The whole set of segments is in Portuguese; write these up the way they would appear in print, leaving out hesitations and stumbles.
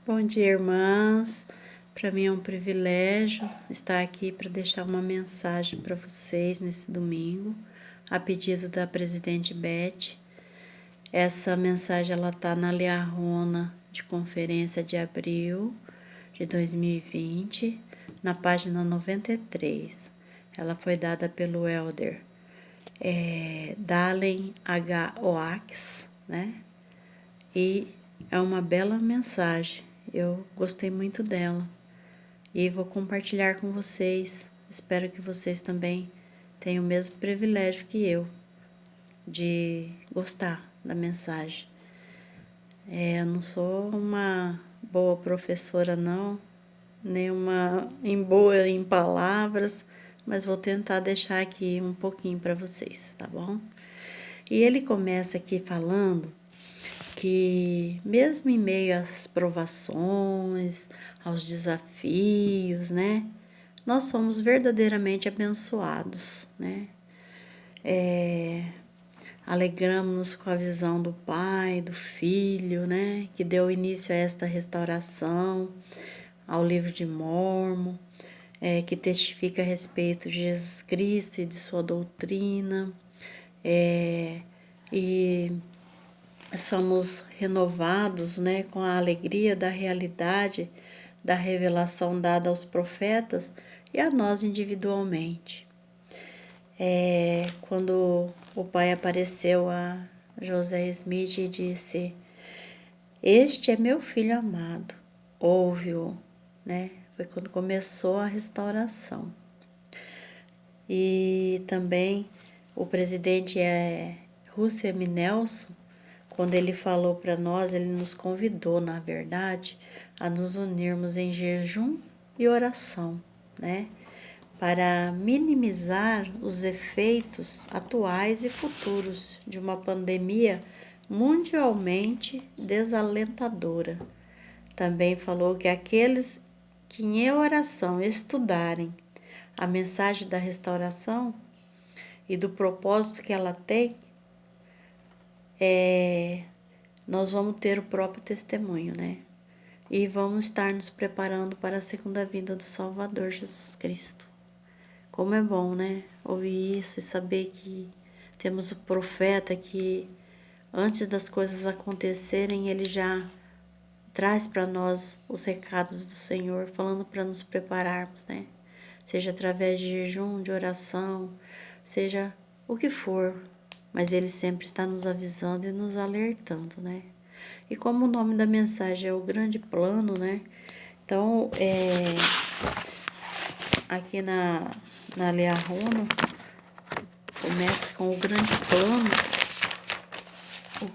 Bom dia, irmãs. Para mim é um privilégio estar aqui para deixar uma mensagem para vocês nesse domingo, a pedido da presidente Beth. Essa mensagem ela tá na Liarrona de conferência de abril de 2020, na página 93. Ela foi dada pelo Elder Dalen H. Oaks, né? E é uma bela mensagem. Eu gostei muito dela e vou compartilhar com vocês. Espero que vocês também tenham o mesmo privilégio que eu de gostar da mensagem. Eu não sou uma boa professora não, nem uma boa em palavras, mas vou tentar deixar aqui um pouquinho para vocês, tá bom? E ele começa aqui falando que mesmo em meio às provações, aos desafios, né, nós somos verdadeiramente abençoados, né? Alegramos-nos com a visão do Pai, do Filho, né, que deu início a esta restauração, ao livro de Mórmon, que testifica a respeito de Jesus Cristo e de sua doutrina, e somos renovados, né, com a alegria da realidade da revelação dada aos profetas e a nós individualmente. Quando o pai apareceu a José Smith e disse: "Este é meu filho amado, ouve-o", né? Foi quando começou a restauração. E também o presidente Russell M. Nelson, quando ele falou para nós, ele nos convidou, na verdade, a nos unirmos em jejum e oração, né? Para minimizar os efeitos atuais e futuros de uma pandemia mundialmente desalentadora. Também falou que aqueles que em oração estudarem a mensagem da restauração e do propósito que ela tem, nós vamos ter o próprio testemunho, né? E vamos estar nos preparando para a segunda vinda do Salvador Jesus Cristo. Como é bom, né? Ouvir isso e saber que temos o profeta que, antes das coisas acontecerem, ele já traz para nós os recados do Senhor, falando para nos prepararmos, né? Seja através de jejum, de oração, seja o que for, mas ele sempre está nos avisando e nos alertando, né? E como o nome da mensagem é o grande plano, né? Então, aqui na Liarrona, começa com o grande plano,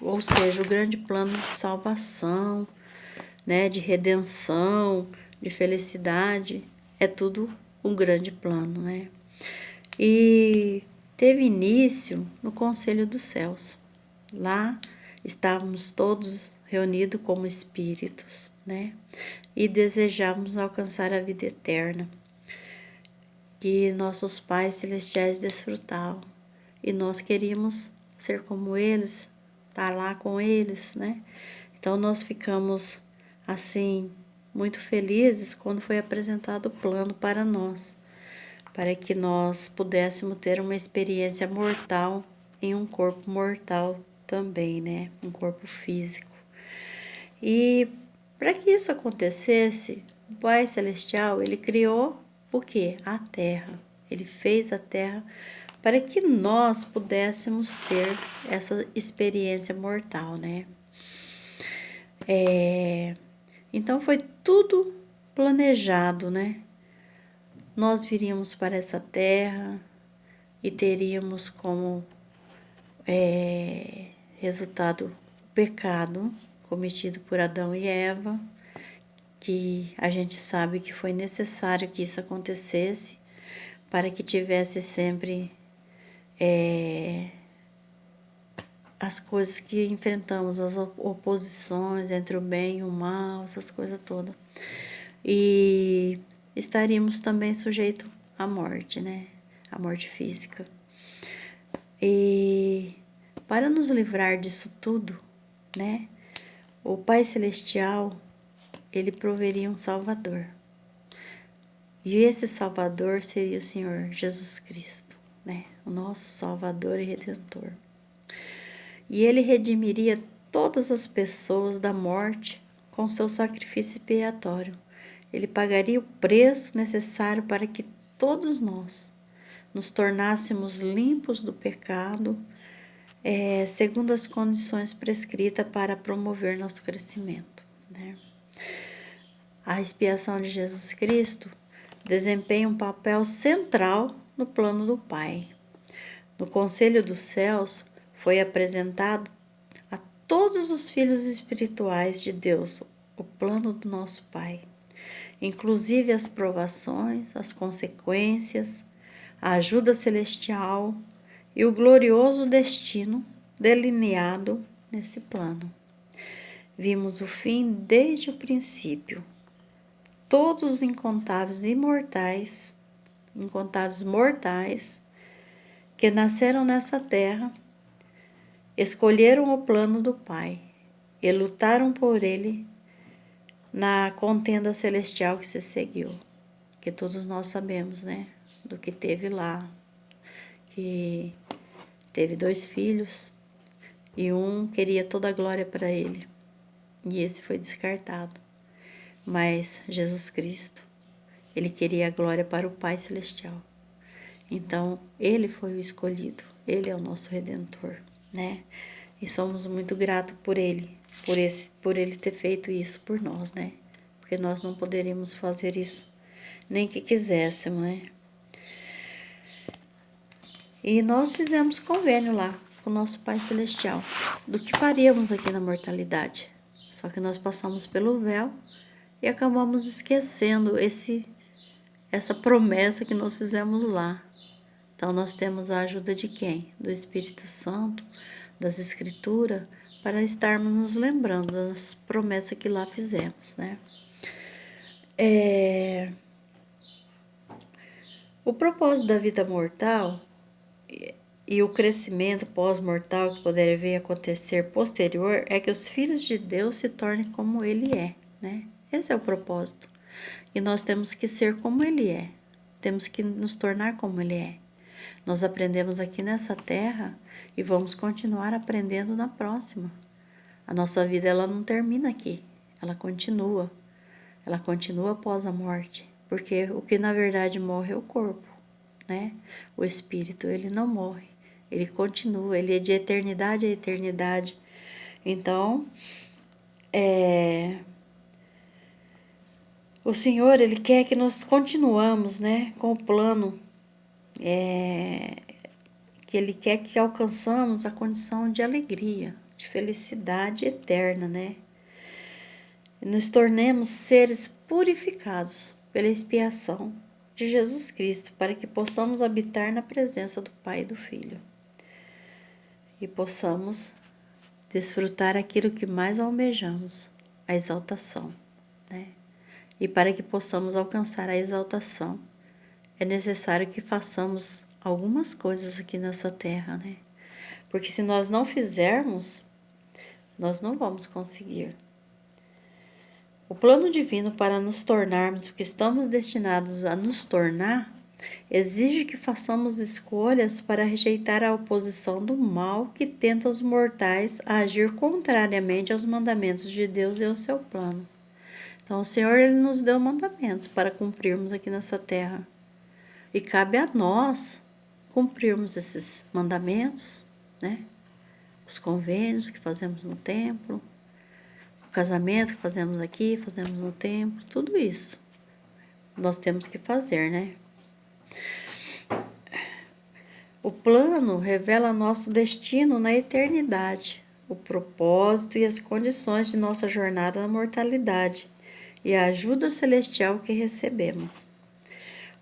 ou seja, o grande plano de salvação, né? De redenção, de felicidade, é tudo um grande plano, né? E teve início no Conselho dos Céus. Lá estávamos todos reunidos como espíritos, né? E desejávamos alcançar a vida eterna, que nossos pais celestiais desfrutavam. E nós queríamos ser como eles, estar lá com eles, né? Então nós ficamos assim muito felizes quando foi apresentado o plano para nós, para que nós pudéssemos ter uma experiência mortal em um corpo mortal também, né? Um corpo físico. E para que isso acontecesse, o Pai Celestial, ele criou o quê? A Terra. Ele fez a Terra para que nós pudéssemos ter essa experiência mortal, né? Então foi tudo planejado, né? Nós viríamos para essa terra e teríamos como resultado o pecado cometido por Adão e Eva, que a gente sabe que foi necessário que isso acontecesse para que tivesse sempre as coisas que enfrentamos, as oposições entre o bem e o mal, essas coisas todas. E estaríamos também sujeitos à morte, né? À morte física. E para nos livrar disso tudo, né? O Pai Celestial, Ele proveria um Salvador. E esse Salvador seria o Senhor Jesus Cristo, né? O nosso Salvador e Redentor. E Ele redimiria todas as pessoas da morte com seu sacrifício expiatório. Ele pagaria o preço necessário para que todos nós nos tornássemos limpos do pecado, segundo as condições prescritas para promover nosso crescimento, né? A expiação de Jesus Cristo desempenha um papel central no plano do Pai. No Conselho dos Céus foi apresentado a todos os filhos espirituais de Deus o plano do nosso Pai, inclusive as provações, as consequências, a ajuda celestial e o glorioso destino delineado nesse plano. Vimos o fim desde o princípio. Todos os incontáveis mortais que nasceram nessa terra escolheram o plano do Pai e lutaram por ele na contenda celestial que se seguiu, que todos nós sabemos, né, do que teve lá, que teve 2 filhos e um queria toda a glória para ele e esse foi descartado. Mas Jesus Cristo, ele queria a glória para o Pai Celestial. Então, ele foi o escolhido, ele é o nosso Redentor, né? E somos muito gratos por ele, por ele ter feito isso por nós, né? Porque nós não poderíamos fazer isso, nem que quiséssemos, né? E nós fizemos convênio lá com o nosso Pai Celestial, do que faríamos aqui na mortalidade. Só que nós passamos pelo véu e acabamos esquecendo essa promessa que nós fizemos lá. Então, nós temos a ajuda de quem? Do Espírito Santo, das Escrituras, para estarmos nos lembrando das promessas que lá fizemos, né? O propósito da vida mortal e o crescimento pós-mortal que poderia vir a acontecer posterior é que os filhos de Deus se tornem como Ele é, né? Esse é o propósito. E nós temos que ser como Ele é. Temos que nos tornar como Ele é. Nós aprendemos aqui nessa terra e vamos continuar aprendendo na próxima. A nossa vida, ela não termina aqui. Ela continua. Ela continua após a morte. Porque o que na verdade morre é o corpo, né? O espírito, ele não morre. Ele continua. Ele é de eternidade a eternidade. Então, o Senhor, Ele quer que nós continuamos, né, com o plano, que Ele quer que alcançamos a condição de alegria, de felicidade eterna, né? E nos tornemos seres purificados pela expiação de Jesus Cristo, para que possamos habitar na presença do Pai e do Filho. E possamos desfrutar aquilo que mais almejamos, a exaltação, né? E para que possamos alcançar a exaltação, é necessário que façamos algumas coisas aqui nessa terra, né? Porque se nós não fizermos, nós não vamos conseguir. O plano divino para nos tornarmos o que estamos destinados a nos tornar exige que façamos escolhas para rejeitar a oposição do mal que tenta os mortais a agir contrariamente aos mandamentos de Deus e ao seu plano. Então, o Senhor, Ele nos deu mandamentos para cumprirmos aqui nessa terra. E cabe a nós cumprirmos esses mandamentos, né? Os convênios que fazemos no templo, o casamento que fazemos aqui, fazemos no templo, tudo isso nós temos que fazer, né? O plano revela nosso destino na eternidade, o propósito e as condições de nossa jornada na mortalidade e a ajuda celestial que recebemos.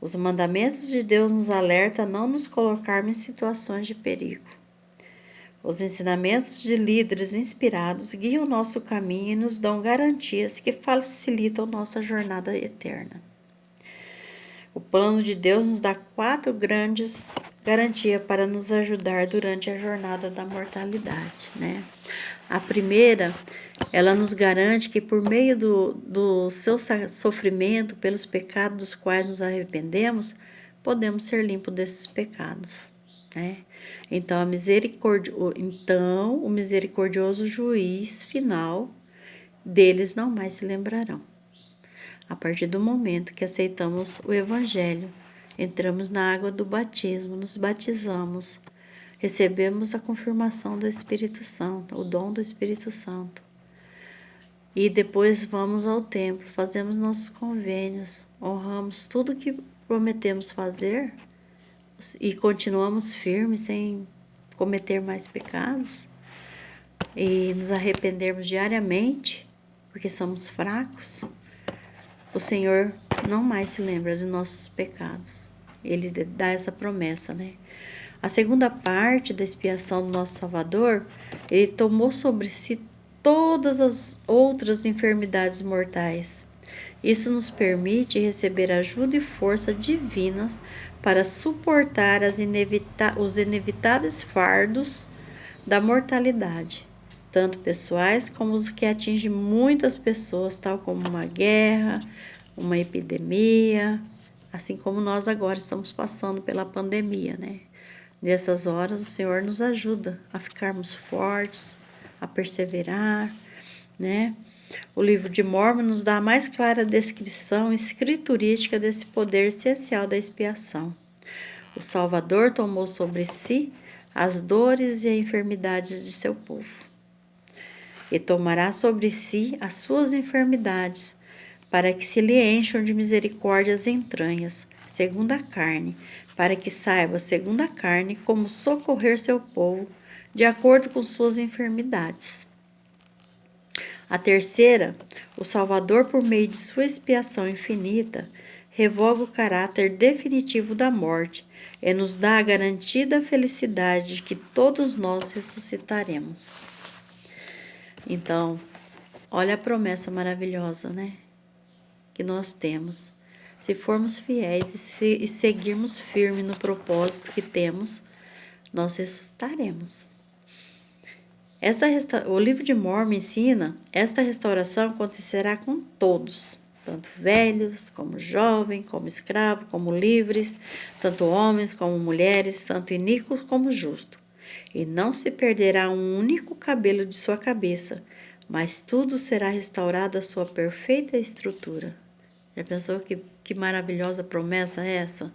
Os mandamentos de Deus nos alertam a não nos colocarmos em situações de perigo. Os ensinamentos de líderes inspirados guiam o nosso caminho e nos dão garantias que facilitam nossa jornada eterna. O plano de Deus nos dá 4 grandes garantias para nos ajudar durante a jornada da mortalidade, né? A primeira, ela nos garante que por meio do seu sofrimento pelos pecados dos quais nos arrependemos, podemos ser limpos desses pecados, né? Então, o misericordioso juiz final deles não mais se lembrarão. A partir do momento que aceitamos o Evangelho, entramos na água do batismo, nos batizamos, recebemos a confirmação do Espírito Santo, o dom do Espírito Santo. E depois vamos ao templo, fazemos nossos convênios, honramos tudo que prometemos fazer e continuamos firmes sem cometer mais pecados e nos arrependermos diariamente, porque somos fracos. O Senhor não mais se lembra de nossos pecados. Ele dá essa promessa, né? A segunda parte da expiação do nosso Salvador, ele tomou sobre si todas as outras enfermidades mortais. Isso nos permite receber ajuda e força divinas para suportar os inevitáveis fardos da mortalidade, tanto pessoais como os que atingem muitas pessoas, tal como uma guerra, uma epidemia, assim como nós agora estamos passando pela pandemia, né? Nessas horas, o Senhor nos ajuda a ficarmos fortes, a perseverar, né? O livro de Mórmon nos dá a mais clara descrição escriturística desse poder essencial da expiação. O Salvador tomou sobre si as dores e as enfermidades de seu povo. E tomará sobre si as suas enfermidades, para que se lhe encham de misericórdia as entranhas, segundo a carne, para que saiba, segundo a carne, como socorrer seu povo, de acordo com suas enfermidades. A terceira, o Salvador, por meio de sua expiação infinita, revoga o caráter definitivo da morte e nos dá a garantida felicidade de que todos nós ressuscitaremos. Então, olha a promessa maravilhosa, né? Que nós temos. Se formos fiéis e seguirmos firme no propósito que temos, nós ressuscitaremos. O livro de Mórmon ensina, esta restauração acontecerá com todos, tanto velhos, como jovens, como escravos, como livres, tanto homens como mulheres, tanto iníquos como justos. E não se perderá um único cabelo de sua cabeça, mas tudo será restaurado à sua perfeita estrutura. Já pensou que maravilhosa promessa é essa?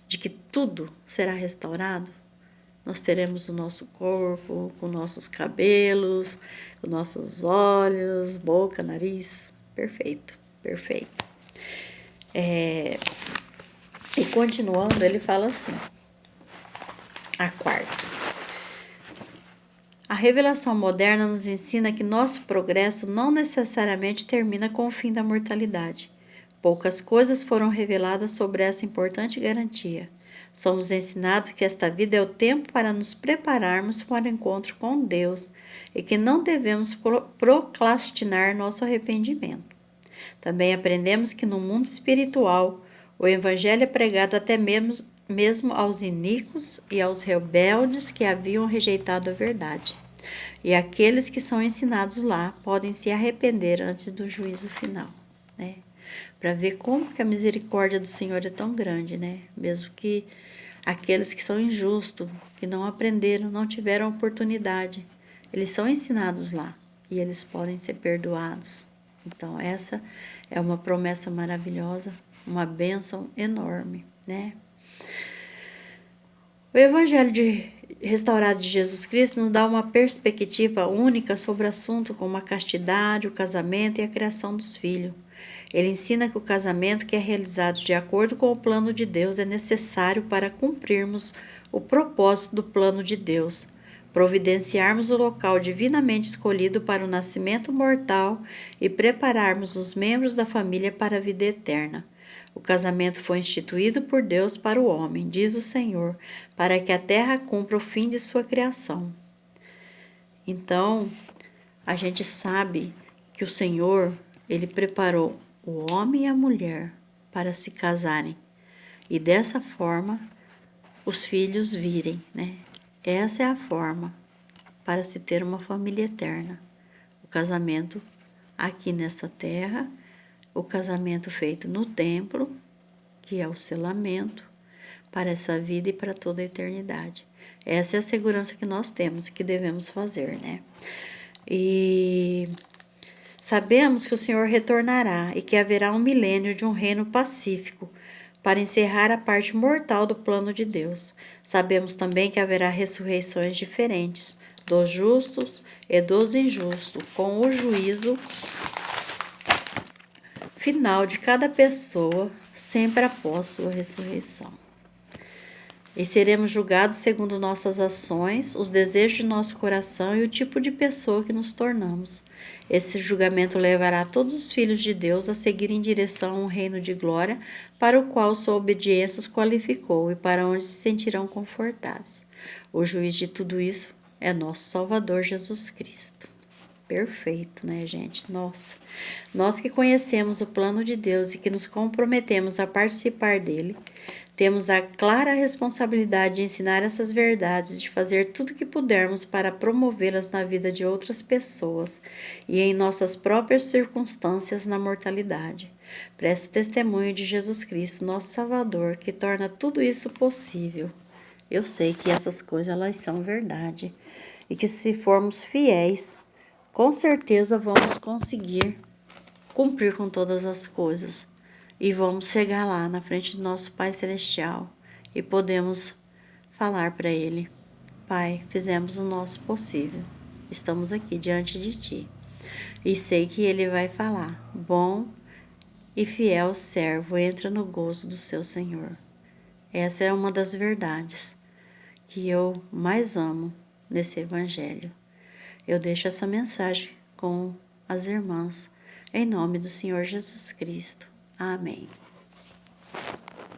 De que tudo será restaurado? Nós teremos o nosso corpo, com nossos cabelos, com nossos olhos, boca, nariz. Perfeito, perfeito. E continuando, ele fala assim, a quarta. A revelação moderna nos ensina que nosso progresso não necessariamente termina com o fim da mortalidade. Poucas coisas foram reveladas sobre essa importante garantia. Somos ensinados que esta vida é o tempo para nos prepararmos para o encontro com Deus e que não devemos procrastinar nosso arrependimento. Também aprendemos que no mundo espiritual, o Evangelho é pregado até mesmo aos iníquos e aos rebeldes que haviam rejeitado a verdade. E aqueles que são ensinados lá podem se arrepender antes do juízo final, né? Para ver como que a misericórdia do Senhor é tão grande, né? Mesmo que aqueles que são injustos, que não aprenderam, não tiveram oportunidade, eles são ensinados lá e eles podem ser perdoados. Então, essa é uma promessa maravilhosa, uma bênção enorme, né? O Evangelho restaurado de Jesus Cristo nos dá uma perspectiva única sobre assuntos como a castidade, o casamento e a criação dos filhos. Ele ensina que o casamento que é realizado de acordo com o plano de Deus é necessário para cumprirmos o propósito do plano de Deus, providenciarmos o local divinamente escolhido para o nascimento mortal e prepararmos os membros da família para a vida eterna. O casamento foi instituído por Deus para o homem, diz o Senhor, para que a terra cumpra o fim de sua criação. Então, a gente sabe que o Senhor, ele preparou o homem e a mulher para se casarem e dessa forma os filhos virem, né? Essa é a forma para se ter uma família eterna. O casamento aqui nessa terra, o casamento feito no templo, que é o selamento, para essa vida e para toda a eternidade. Essa é a segurança que nós temos, que devemos fazer, né? E sabemos que o Senhor retornará e que haverá um milênio de um reino pacífico para encerrar a parte mortal do plano de Deus. Sabemos também que haverá ressurreições diferentes dos justos e dos injustos, com o juízo final de cada pessoa, sempre após sua ressurreição. E seremos julgados segundo nossas ações, os desejos de nosso coração e o tipo de pessoa que nos tornamos. Esse julgamento levará todos os filhos de Deus a seguir em direção a um reino de glória para o qual sua obediência os qualificou e para onde se sentirão confortáveis. O juiz de tudo isso é nosso Salvador Jesus Cristo. Perfeito, né, gente? Nossa, nós que conhecemos o plano de Deus e que nos comprometemos a participar dele, temos a clara responsabilidade de ensinar essas verdades, de fazer tudo o que pudermos para promovê-las na vida de outras pessoas e em nossas próprias circunstâncias na mortalidade. Presto testemunho de Jesus Cristo, nosso Salvador, que torna tudo isso possível. Eu sei que essas coisas elas são verdade e que se formos fiéis, com certeza vamos conseguir cumprir com todas as coisas. E vamos chegar lá na frente do nosso Pai Celestial e podemos falar para Ele: Pai, fizemos o nosso possível, estamos aqui diante de Ti. E sei que Ele vai falar: bom e fiel servo, entra no gozo do seu Senhor. Essa é uma das verdades que eu mais amo nesse Evangelho. Eu deixo essa mensagem com as irmãs, em nome do Senhor Jesus Cristo. Amém.